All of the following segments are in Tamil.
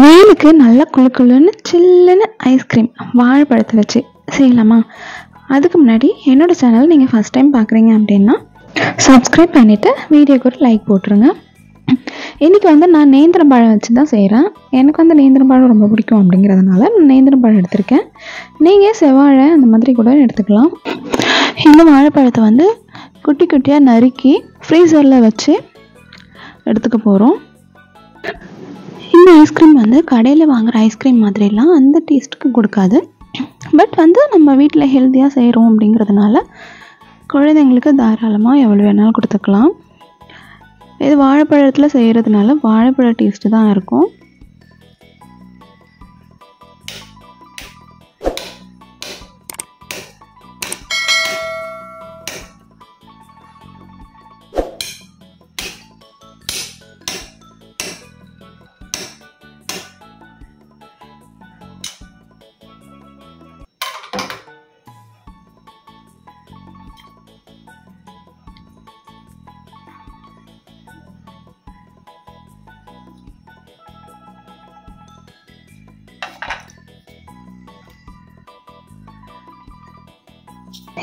வெயிலுக்கு நல்லா குளு குளுன்னு சில்லுன்னு ஐஸ்கிரீம் வாழைப்பழத்தை வச்சு செய்யலாமா? அதுக்கு முன்னாடி என்னோட சேனல் நீங்கள் ஃபஸ்ட் டைம் பார்க்குறீங்க அப்படின்னா சப்ஸ்கிரைப் பண்ணிவிட்டு வீடியோக்கு ஒரு லைக் போட்டுருங்க. இன்றைக்கி நான் நேந்திரம் பழம் வச்சு தான் செய்கிறேன். எனக்கு நேந்திரம் பழம் ரொம்ப பிடிக்கும் அப்படிங்கிறதுனால நான் நேந்திரம் பழம் எடுத்திருக்கேன். நீங்கள் செவ்வாழை அந்த மாதிரி கூட எடுத்துக்கலாம். இந்த வாழைப்பழத்தை குட்டி குட்டியாக நறுக்கி ஃப்ரீசரில் வச்சு எடுத்துக்க போகிறோம். இந்த ஐஸ்கிரீம் கடையில் வாங்குகிற ஐஸ்கிரீம் மாதிரிலாம் அந்த டேஸ்ட்டுக்கு கொடுக்காது. பட் நம்ம வீட்டில் ஹெல்த்தியாக செய்கிறோம் அப்படிங்கிறதுனால குழந்தைங்களுக்கு தாராளமாக எவ்வளோ வேணாலும் கொடுத்துக்கலாம். இது வாழைப்பழத்தில் செய்கிறதுனால வாழைப்பழ டேஸ்ட்டு தான் இருக்கும்.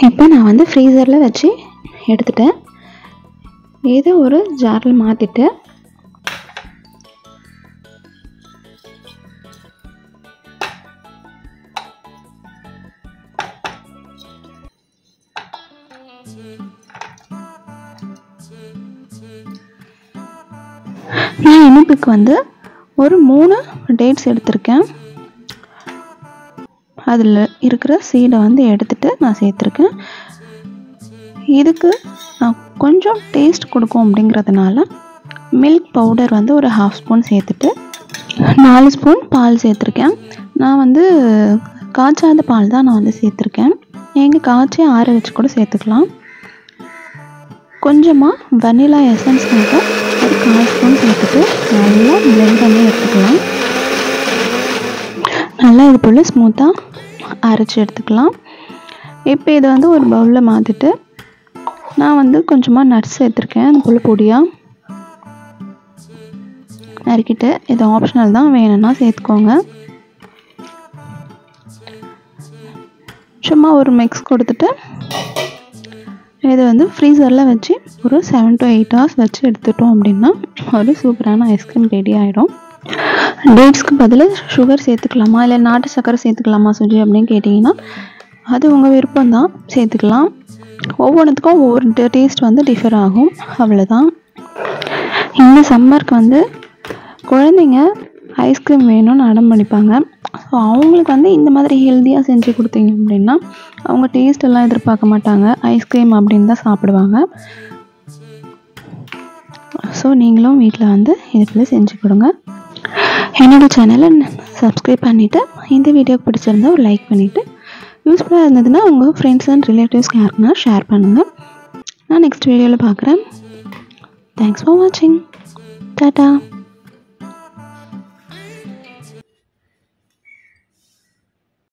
இப்போ நான் ஃப்ரீசரில் வச்சு எடுத்துட்டேன். இதை ஒரு ஜாரில் மாற்றிட்டு நான் இனிப்புக்கு ஒரு 3 டேட்ஸ் எடுத்திருக்கேன். அதில் இருக்கிற சீடை எடுத்துட்டு நான் சேர்த்துருக்கேன். இதுக்கு நான் கொஞ்சம் டேஸ்ட் கொடுக்கும் அப்படிங்கிறதுனால மில்க் பவுடர் ஒரு 1/2 ஸ்பூன் சேர்த்துட்டு 4 ஸ்பூன் பால் சேர்த்துருக்கேன். நான் காய்ச்சாத பால் தான் நான் சேர்த்துருக்கேன். நீங்கள் காய்ச்சி ஆற வச்சு கூட சேர்த்துக்கலாம். கொஞ்சமாக வனிலா எசன்ஸ் ஒரு 1/4 ஸ்பூன் சேர்த்துட்டு நல்லா பிளெண்ட் பண்ணி எடுத்துக்கலாம். நல்லா இது போல் ஸ்மூத்தாக அரைச்சி எடுத்துக்கலாம். இப்போ இதை ஒரு பவுலில் மாற்றிட்டு நான் கொஞ்சமாக நட்ஸ் சேர்த்துருக்கேன். அது போல் பொடியாக நறுக்கிட்டு, இது ஆப்ஷனல் தான், வேணும்னா சேர்த்துக்கோங்க. சும்மா ஒரு மிக்ஸ் கொடுத்துட்டு இதை ஃப்ரீசரில் வச்சு ஒரு 7 to 8 hours வச்சு எடுத்துட்டோம் அப்படின்னா ஒரு சூப்பரான ஐஸ்கிரீம் ரெடி ஆகிடும். டேட்ஸ்க்கு பதில் சுகர் சேர்த்துக்கலாமா இல்லை நாட்டு சர்க்கரை சேர்த்துக்கலாமா சுஜி அப்படின்னு கேட்டிங்கன்னா அது உங்கள் விருப்பம் தான், சேர்த்துக்கலாம். ஒவ்வொன்றுத்துக்கும் ஒவ்வொரு டேஸ்ட் டிஃபர் ஆகும், அவ்வளோதான். இந்த சம்மருக்கு குழந்தைங்க ஐஸ்கிரீம் வேணும்னு அடம் பண்ணிப்பாங்க. ஸோ அவங்களுக்கு இந்த மாதிரி ஹெல்த்தியாக செஞ்சு கொடுத்தீங்க அப்படின்னா அவங்க டேஸ்டெல்லாம் எதிர்பார்க்க மாட்டாங்க, ஐஸ்கிரீம் அப்படின்னு தான் சாப்பிடுவாங்க. ஸோ நீங்களும் வீட்டில் இது போல் செஞ்சு கொடுங்க. என்னோடய சேனலை சப்ஸ்கிரைப் பண்ணிவிட்டு இந்த வீடியோ பிடிச்சிருந்தா ஒரு லைக் பண்ணிவிட்டு யூஸ்ஃபுல்லாக இருந்ததுன்னா உங்கள் ஃப்ரெண்ட்ஸ் அண்ட் ரிலேட்டிவ்ஸ்க்கு யாருக்குன்னா ஷேர் பண்ணுங்கள். நான் நெக்ஸ்ட் வீடியோவில் பார்க்குறேன். தேங்க்ஸ் ஃபார் வாட்சிங். டாடா.